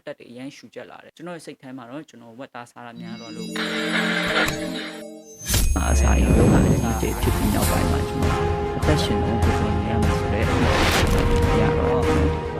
တက်တွေအရန်ရှူချက်လာတယ်ကျွန်တော်စိတ်ထဲမှာတော့ကျွန်တော်ဝက်သားစားရများတော့လို့အစာရေရောဂါလည်းဒီဖြစ်ပြီးနောက်ပိုင်းမှာကျွန်တော်အသက်ရှင်နေပုံစံနေရမှာဆိုတော့ရတော့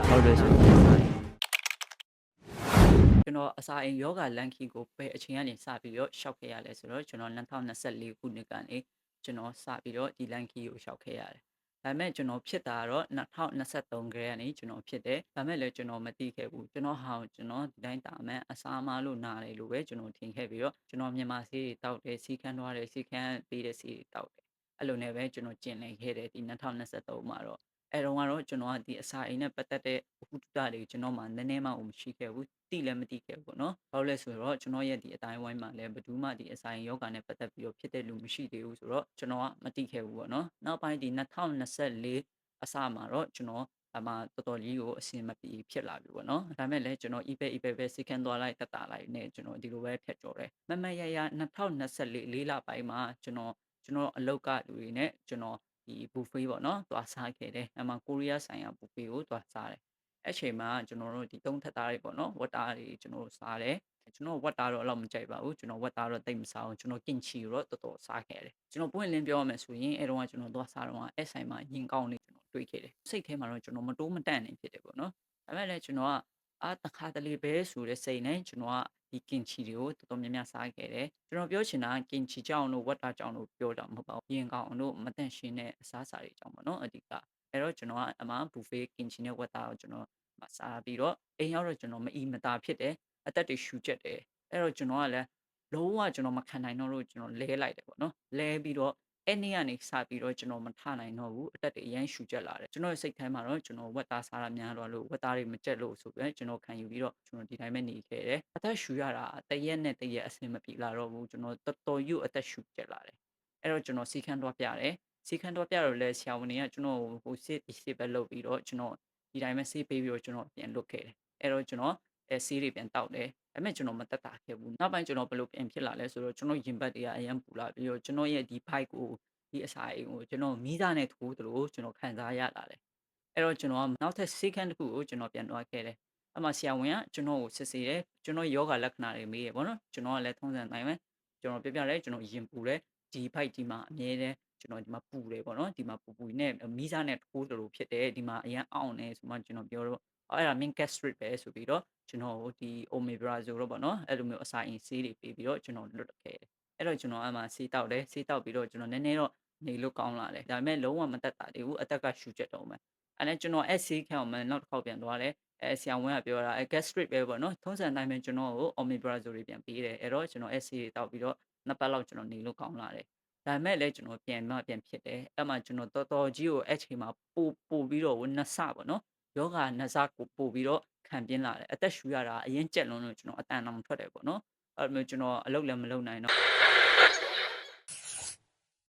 ဟုတ်တယ်ဆိုကျွန်တော်အစာအိမ်ယောဂလန်ခီကိုပဲအချိန်ကနေစပြီးတော့ရှောက်ခဲ့ရလဲဆိုတော့ကျွန်တော်2024ခုနှစ်ကနေကျွန်တော်စပြီးတော့ဒီလန်ခီကိုရှောက်ခဲ့ရတယ်ဒါပေမဲ့ကျွန်တော်ဖြစ်တာတော့2023ခရက်ကနေကျွန်တော်ဖြစ်တယ်ဒါပေမဲ့လည်းကျွန်တော်မသိခဲ့ဘူးကျွန်တော်ကျွန်တော်ဒီတိုင်းတာမှန်အစာမလို့နားတယ်လို့ပဲကျွန်တော်ထင်ခဲ့ပြီးတော့ကျွန်တော်မြန်မာဆေးတွေတောက်တယ်စီကန်းသွားတယ်စီကန်းပေးတဲ့ဆေးတွေတောက်တယ်အဲ့လိုနဲ့ပဲကျွန်တော်ကျင်လည်ခဲ့တယ်ဒီ2023မှာတော့အဲ့တော့ကတော့ကျွန်တော်ကဒီအစာအိမ်နဲ့ပတ်သက်တဲ့ဥဒ္ဒတာတွေကျွန်တော်မှနည်းနည်းမှမရှိခဲ့ဘူးတိလည်းမတိခဲ့ဘူးပေါ့နော်ဘာလို့လဲဆိုတော့ကျွန်တော်ရဲ့ဒီအတိုင်းဝိုင်းမှာလည်းဘယ်သူမှဒီအစာအိမ်ယောဂနဲ့ပတ်သက်ပြီးတော့ဖြစ်တဲ့လူမရှိသေးဘူးဆိုတော့ကျွန်တော်ကမတိခဲ့ဘူးပေါ့နော်နောက်ပိုင်းဒီ2024အစမှာတော့ကျွန်တော်အမှတော်တော်လေးကိုအဆင်မပြေဖြစ်လာပြီပေါ့နော်ဒါပေမဲ့လည်းကျွန်တော် eBay ပဲစီကန်းသွားလိုက်တက်တာလိုက်နဲ့ကျွန်တော်ဒီလိုပဲဖြတ်ကျော်တယ်မမရရ2024လေးလပိုင်းမှာကျွန်တော်အလောက်ကလူတွေနဲ့ကျွန်တော်ဒီ buffet ပေါ့နော်သွားစားခဲ့တယ်အမှကိုရီးယားဆိုင်ရာ buffet ကိုသွားစားတယ်အဲ့ချိန်မှာကျွန်တော်တို့ဒီသုံးထက်သားတွေပေါ့နော်ဝတ်သားတွေကျွန်တော်စားတယ်ကျွန်တော်ဝတ်သားတော့အလောက်မကြိုက်ပါဘူးကျွန်တော်ဝတ်သားတော့တိတ်မစားအောင်ကျွန်တော်ကင်ချီတော့တော်တော်စားခဲ့တယ်ကျွန်တော်ပွင့်လင်းပြောရမယ်ဆိုရင်အဲ့တော့ကျွန်တော်သွားစားတော့အဲ့ဆိုင်မှာရင်ကောင်းနေကျွန်တော်တွေးခဲ့တယ်စိတ်ထဲမှာတော့ကျွန်တော်မတိုးမတန့်နေဖြစ်တယ်ပေါ့နော်ဒါပေမဲ့လည်းကျွန်တော်ကတခါတလေပဲဆိုတဲ့စိတ်နဲ့ကျွန်တော်ကဒီကင်ချီတွေကိုတော်တော်များများစားခဲ့တယ်ကျွန်တော်ပြောချင်တာကင်ချီကြောင်တို့ဝတ်သားကြောင်တို့ပြောတာမဟုတ်ပါဘူးရင်ကောင်းတို့မတန့်ရှင်းတဲ့အစားအစာတွေကြောင်ပေါ့နော်အဓိကအဲ့တော့ကျွန်တော်ကအမှဘူဖေးကင်ချီနဲ့ဝတ်သားကိုကျွန်တော်စားပြီးတော့အိမ်ရောက်တော့ကျွန်တော်မအီမတာဖြစ်တယ်အသက်တွေရှူကျက်တယ်အဲ့တော့ကျွန်တော်ကလည်းလုံးဝကျွန်တော်မခံနိုင်တော့လို့ကျွန်တော်လဲလိုက်တယ်ပေါ့နော်လဲပြီးတော့အဲ့နေ့ကနေစပြီးတော့ကျွန်တော်မထနိုင်တော့ဘူးအသက်တွေအရန်ရှူကျက်လာတယ်ကျွန်တော်စိတ်ထဲမှာတော့ကျွန်တော်ဝက်သားစားရများတော့လို့ဝက်သားတွေမကျက်လို့ဆိုပြီးကျွန်တော်ခံယူပြီးတော့ကျွန်တော်ဒီတိုင်းပဲနေခဲ့တယ်အသက်ရှူရတာတရက်နဲ့တရက်အဆင်မပြေလာတော့ဘူးကျွန်တော်တော်တော်ယူအသက်ရှူကျက်လာတယ်အဲ့တော့ကျွန်တော်စီခန်းသွားပြတယ်စီခန်းတော့ပြတော့လဲဆရာဝန်တွေကကျွန်တော်ဟိုစစ်ပဲလုပ်ပြီးတော့ကျွန်တော်ဒီတိုင်းပဲဆေးပေးပြီးတော့ကျွန်တော်ပြန်လွတ်ခဲ့တယ်အဲ့တော့ကျွန်တော်ဆေးတွေပြန်တောက်တယ်ဒါပေမဲ့ကျွန်တော်မတက်တာခဲ့ဘူးနောက်ပိုင်းကျွန်တော်ဘယ်လိုပြန်ဖြစ်လာလဲဆိုတော့ကျွန်တော်ရင်ဘတ်တွေကအရန်ပူလာပြီးတော့ကျွန်တော်ရဲ့ဒီ bike ကိုဒီအစာအိမ်ကိုကျွန်တော်မီးစားနဲ့ထိုးသလိုကျွန်တော်ခံစားရလာတယ်အဲ့တော့ကျွန်တော်ကနောက်ထပ်ဆေးခန်းတစ်ခုကိုကျွန်တော်ပြန်သွားခဲ့တယ်အမှဆရာဝန်ကကျွန်တော်ကိုစစ်ဆေးတယ်ကျွန်တော်ယောဂလက္ခဏာတွေမေးတယ်ပေါ့နော်ကျွန်တော်ကလည်းထုံးစံတိုင်းပဲကျွန်တော်ပြပြတယ်ကျွန်တော်ရင်ပူတယ်ဒီ bike ဒီမှာအမြဲတမ်းကျွန်တော်ဒီမှာပူတယ်ပေါ့နော်ဒီမှာပူနဲ့မီးစားနဲ့ထိုးသလိုဖြစ်တယ်ဒီမှာအရန်အောင်နေဆိုမှကျွန်တော်ပြောတော့အဲ့ဒါ main gastric ပဲဆိုပြီးတော့ကျွန်တော်ဒီ omeprazole တော့ပေါ့နော်အဲ့လိုမျိုးအစာအိမ်ဆေးတွေပေးပြီးတော့ကျွန်တော်လွတ်ခဲ့တယ်အဲ့တော့ကျွန်တော်အမှဆေးတောက်တယ်ဆေးတောက်ပြီးတော့ကျွန်တော်နည်းနည်းတော့နေလို့ကောင်းလာတယ်ဒါပေမဲ့လုံးဝမတက်တာသေးဘူးအသက်ကရှူချက်တော့မယ်အဲ့နဲ့ကျွန်တော်အဲ့ဆေးခံအောင်မှနောက်တစ်ခေါက်ပြန်သွားတယ်ဆရာဝန်ကပြောတာgastric ပဲပေါ့နော်ထုံးစံတိုင်းပဲကျွန်တော်ကို omeprazole တွေပြန်ပေးတယ်အဲ့တော့ကျွန်တော်အဲ့ဆေးတွေတောက်ပြီးတော့နှစ်ပတ်လောက်ကျွန်တော်နေလို့ကောင်းလာတယ်ဒါပေမဲ့လည်းကျွန်တော်ပြန်ဖြစ်တယ်အဲ့မှာကျွန်တော်တော်တော်ကြီးကိုအဲ့ချိန်မှာပို့ပြီးတော့နှစ်ဆပေါ့နော်ယောဂနှစ်ဆကိုပို့ပြီးတော့ခံပြင်းလာတယ်အသက်ရှူရတာအရင်ကြက်လွန်းလို့ကျွန်တော်အတန်တောင်ထွက်တယ်ပေါ့နော်အဲ့လိုမျိုးကျွန်တော်အလုပ်လည်းမလုပ်နိုင်တော့